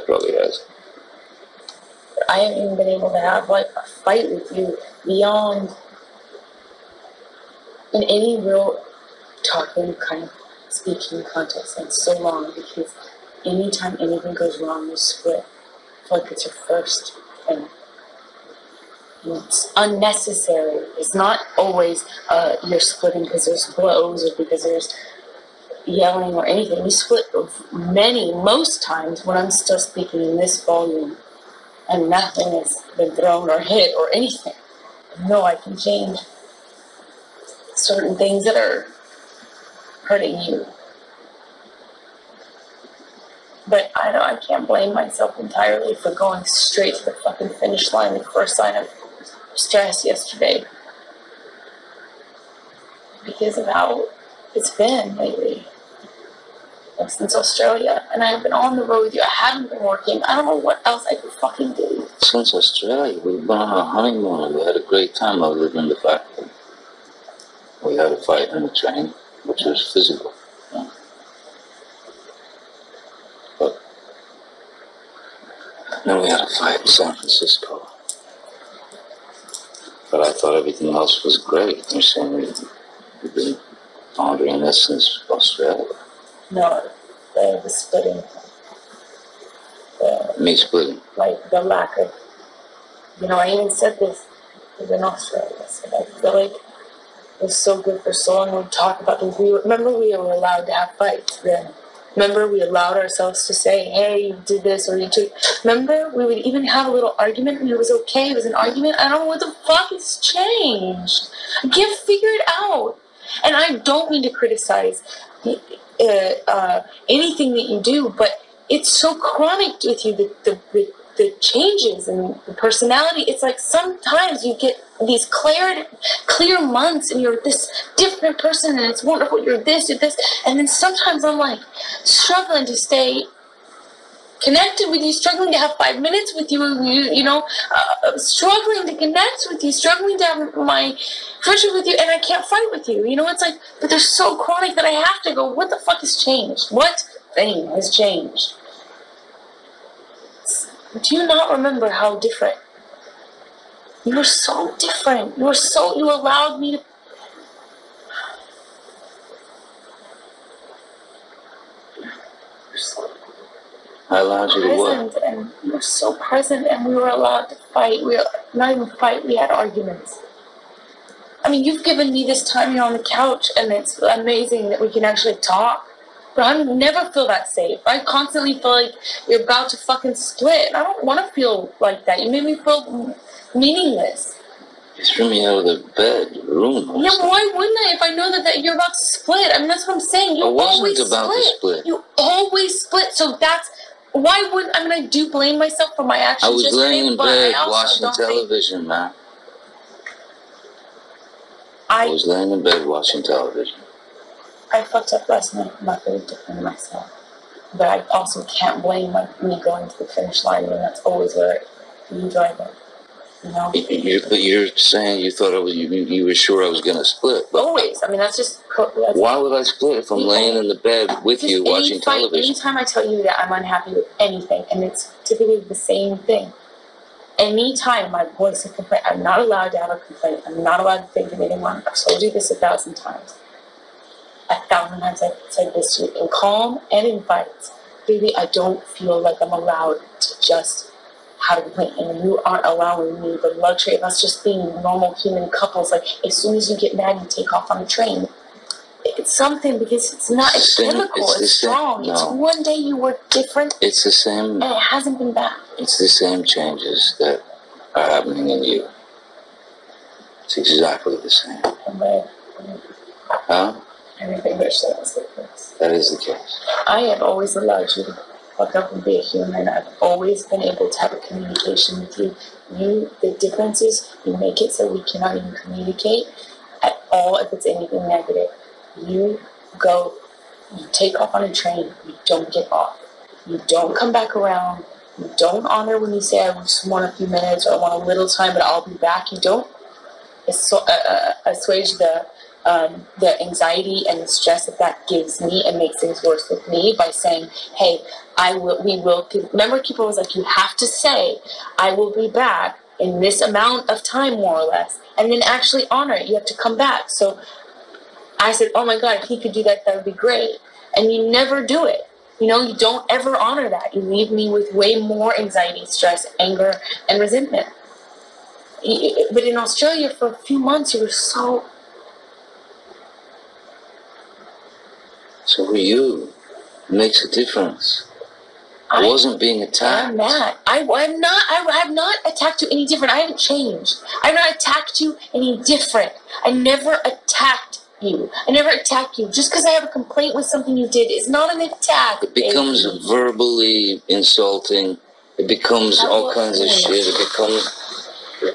probably has. I haven't even been able to have like a fight with you beyond in any real talking kind of speaking context in so long, because anytime anything goes wrong, you split. I feel like it's your first thing. And it's unnecessary. It's not always you're splitting because there's blows or because there's yelling or anything. We split most times when I'm still speaking in this volume and nothing has been thrown or hit or anything. No, I can change certain things that are hurting you. But I can't blame myself entirely for going straight to the fucking finish line, the first sign of stress yesterday. Because of how it's been lately. Since Australia. And I've been on the road with you. I haven't been working. I don't know what else I could fucking do. Since Australia, we've been on a honeymoon and we had a great time other than the fact that we had a fight in the train, which was physical. Yeah. But then we had a fight in San Francisco. But I thought everything else was great. You're saying we've been pondering this since Australia. No, the splitting. Me splitting? Like the lack of, I even said this in Australia. I said, I feel like it was so good for so long. We talk about things. Remember we were allowed to have fights then. Remember we allowed ourselves to say, hey, you did this or you took. Remember we would even have a little argument and it was okay. It was an argument. I don't know what the fuck has changed. I can't figure it out. And I don't mean to criticize anything that you do, but it's so chronic with you, the changes and the personality. It's like sometimes you get these clear months and you're this different person and it's wonderful, you're this, and then sometimes I'm like struggling to stay connected with you, struggling to have 5 minutes with you, struggling to connect with you, struggling to have my friendship with you, and I can't fight with you. It's like, but they're so chronic that I have to go, what the fuck has changed? What thing has changed? Do you not remember how different? You were so different. You allowed me to. I allowed you to what? And you were so present, and we were allowed to fight. We were not even fight. We had arguments. I mean, you've given me this time here on the couch, and it's amazing that we can actually talk. But I never feel that safe. I constantly feel like you're about to fucking split. I don't want to feel like that. You made me feel meaningless. You threw me out of the bedroom. Yeah, but why wouldn't I if I know that you're about to split? I mean, that's what I'm saying. You always about to split. You always split. So that's why wouldn't I do blame myself for my actions. I was laying in bed watching television, man. I was laying in bed watching television. I fucked up last night. I'm not very different myself. But I also can't blame me going to the finish line when that's always where you drive it. But you're saying you thought you were sure I was going to split. But always. I mean, that's just... why would I split if I'm laying in the bed with you watching television? Anytime I tell you that I'm unhappy with anything, and it's typically the same thing, anytime my voice is complaint, I'm not allowed to have a complaint. I'm not allowed to think of anyone. I've told you this 1,000 times. 1,000 times I've said this to you in calm and in fights. Baby, I don't feel like I'm allowed to just have a complaint, and you aren't allowing me the luxury of us just being normal human couples. Like, as soon as you get mad, you take off on a train. It's something, because it's not, it's chemical, it's strong. No. It's one day you were different. It's the same. And it hasn't been back. It's the same changes that are happening in you. It's exactly the same. Huh? Everything that says like this. That is the case. I have always allowed you to fuck up and be a human. I've always been able to have a communication with you. The difference is you make it so we cannot even communicate at all if it's anything negative. You go, you take off on a train, you don't get off. You don't come back around. You don't honor when you say, I just want a few minutes or I want a little time, but I'll be back. You don't assuage the the anxiety and the stress that gives me and makes things worse with me by saying, hey, we will, remember Keeper was like, you have to say, I will be back in this amount of time, more or less, and then actually honor it. You have to come back. So I said, oh my God, if he could do that, that would be great. And you never do it. You know, you don't ever honor that. You leave me with way more anxiety, stress, anger, and resentment. But in Australia, for a few months, you were so... So were you. It makes a difference. I wasn't being attacked. I'm mad. I have not attacked you any different. I haven't changed. I have not attacked you any different. I never attacked you. I never attack you. Just because I have a complaint with something you did is not an attack. It becomes verbally insulting. It becomes all kinds of shit. It becomes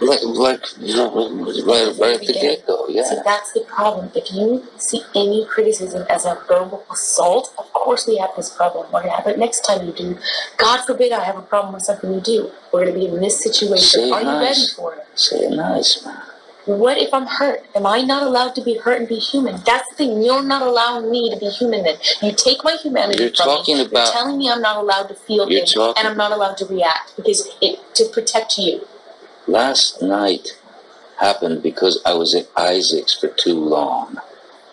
like right at the get-go, yeah. See, that's the problem. If you see any criticism as a verbal assault, of course we have this problem. What will happen next time you do? God forbid I have a problem with something you do. We're going to be in this situation. Are you ready for it? Say it nice, man. What if I'm hurt? Am I not allowed to be hurt and be human? That's the thing. You're not allowing me to be human then. You take my humanity from me. You're telling me I'm not allowed to feel things and I'm not allowed to react because to protect you. Last night happened because I was at Isaac's for too long.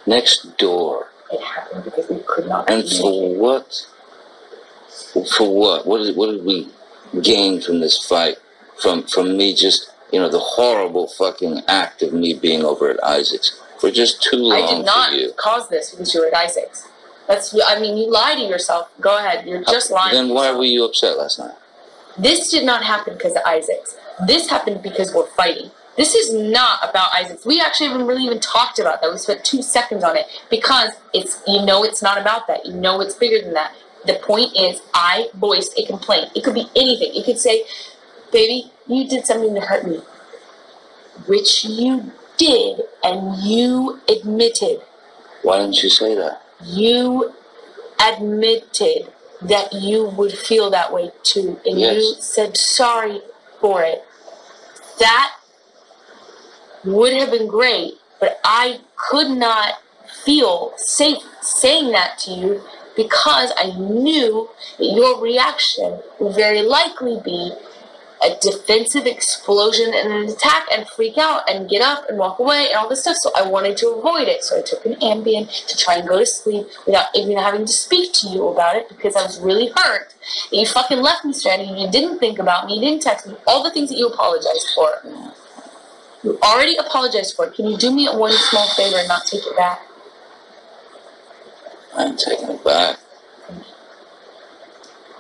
Next door. It happened because we could not. And for what? For what? What did we gain from this fight? From me just, you know, the horrible fucking act of me being over at Isaac's for just too long. I did not cause this because you were at Isaac's. You lie to yourself. Go ahead. You're just lying. Then why were you upset last night? This did not happen because of Isaac's. This happened because we're fighting. This is not about Isaac's. We actually haven't really even talked about that. We spent 2 seconds on it because it's not about that. You know it's bigger than that. The point is I voiced a complaint. It could be anything. You could say, baby, you did something to hurt me. Which you did, and you admitted. Why didn't you say that? You admitted that you would feel that way too. And you said sorry for it. That would have been great, but I could not feel safe saying that to you because I knew that your reaction would very likely be a defensive explosion and an attack and freak out and get up and walk away and all this stuff. So I wanted to avoid it. So I took an Ambien to try and go to sleep without even having to speak to you about it because I was really hurt. And you fucking left me stranded. You didn't think about me. You didn't text me. All the things that you apologized for. You already apologized for it. Can you do me one small favor and not take it back? I'm taking it back.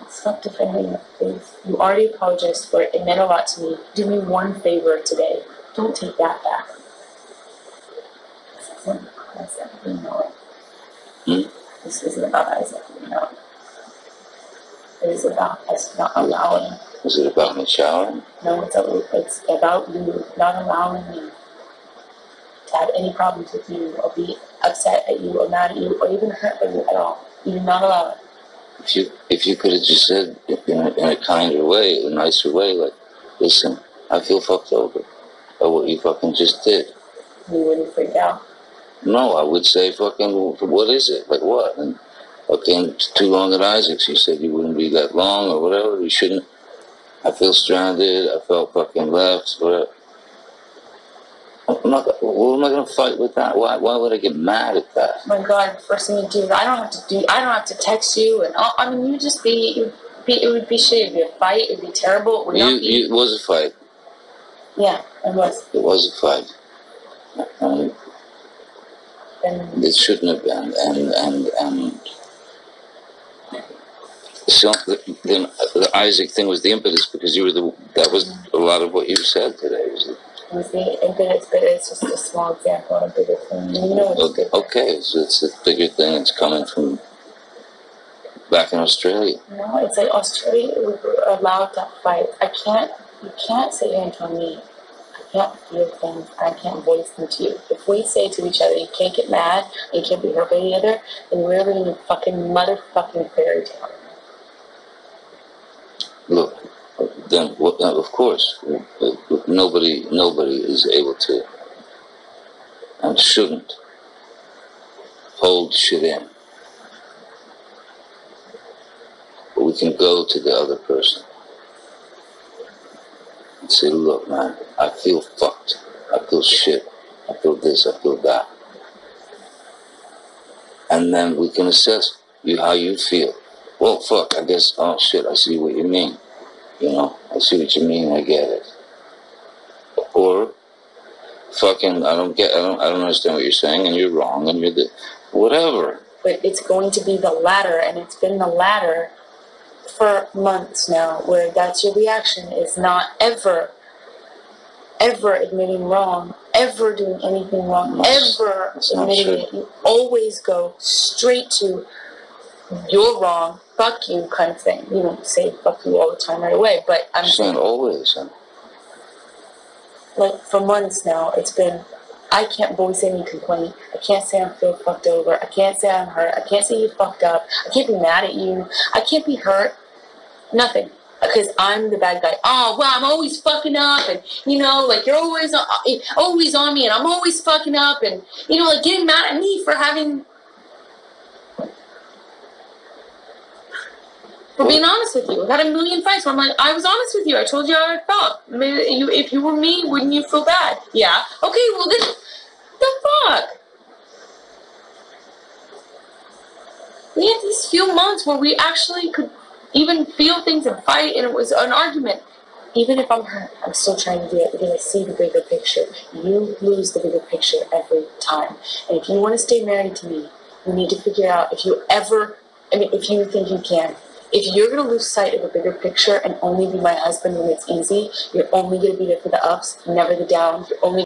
Stop defending it, please. You already apologized for it. It meant a lot to me. Do me one favor today. Don't take that back. This isn't Isaac. We know it. This isn't about Isaac. We know it. It is about us not allowing. Is it about me showering? No, it's about you not allowing me to have any problems with you or be upset at you or mad at you or even hurt by you at all. You do not allow it. If you could have just said in a kinder way, a nicer way, like, listen, I feel fucked over by what you fucking just did. You wouldn't freak out? No, I would say fucking, what is it? Like what? And okay, too long at Isaac's. You said you wouldn't be that long or whatever. You shouldn't. I feel stranded. I felt fucking left. Whatever. What am I going to fight with that? Why would I get mad at that? Oh my God, first thing you do, I don't have to text you, and you just it would be shit. It'd be a fight. It'd be terrible. It would not be. It was a fight. Yeah, it was. It was a fight. It shouldn't have been, and so the Isaac thing was the impetus because that was a lot of what you said today. It was the impetus, but it's just a small example of a bigger thing. You know it's bigger. Okay, so it's a bigger thing. It's coming from back in Australia. No, it's like Australia, we were allowed to fight. You can't sit here and tell me I can't feel things, I can't voice them to you. If we say to each other, you can't get mad, you can't be hurt by the other, then we're living in a fucking motherfucking fairy tale. Look, then of course, nobody is able to and shouldn't hold shit in. But we can go to the other person and say, look, man, I feel fucked. I feel shit. I feel this, I feel that. And then we can assess how you feel. Well, fuck, I guess, oh shit, I see what you mean. You know, I see what you mean, I get it. Or, fucking, I don't understand what you're saying, and you're wrong, and you're whatever. But it's going to be the latter, and it's been the latter for months now, where that's your reaction, is not ever admitting wrong, ever doing anything wrong, ever admitting it. You always go straight to, you're wrong, fuck you kind of thing. You don't say fuck you all the time right away, but I'm saying always. Huh? Like, for months now, it's been, I can't voice any complaint. I can't say I feel fucked over. I can't say I'm hurt. I can't say you fucked up. I can't be mad at you. I can't be hurt. Nothing. Because I'm the bad guy. Oh, well, I'm always fucking up, and, you know, like, you're always on me, and I'm always fucking up, and, you know, like, getting mad at me for being honest with you. I've had a million fights where I'm like, I was honest with you. I told you how I felt. Maybe if you were me, wouldn't you feel bad? Yeah. Okay, well, then, the fuck? We had these few months where we actually could even feel things and fight, and it was an argument. Even if I'm hurt, I'm still trying to do it because I see the bigger picture. You lose the bigger picture every time. And if you want to stay married to me, you need to figure out if you think you can. If you're going to lose sight of the bigger picture and only be my husband when it's easy, you're only going to be there for the ups, never the downs. You're only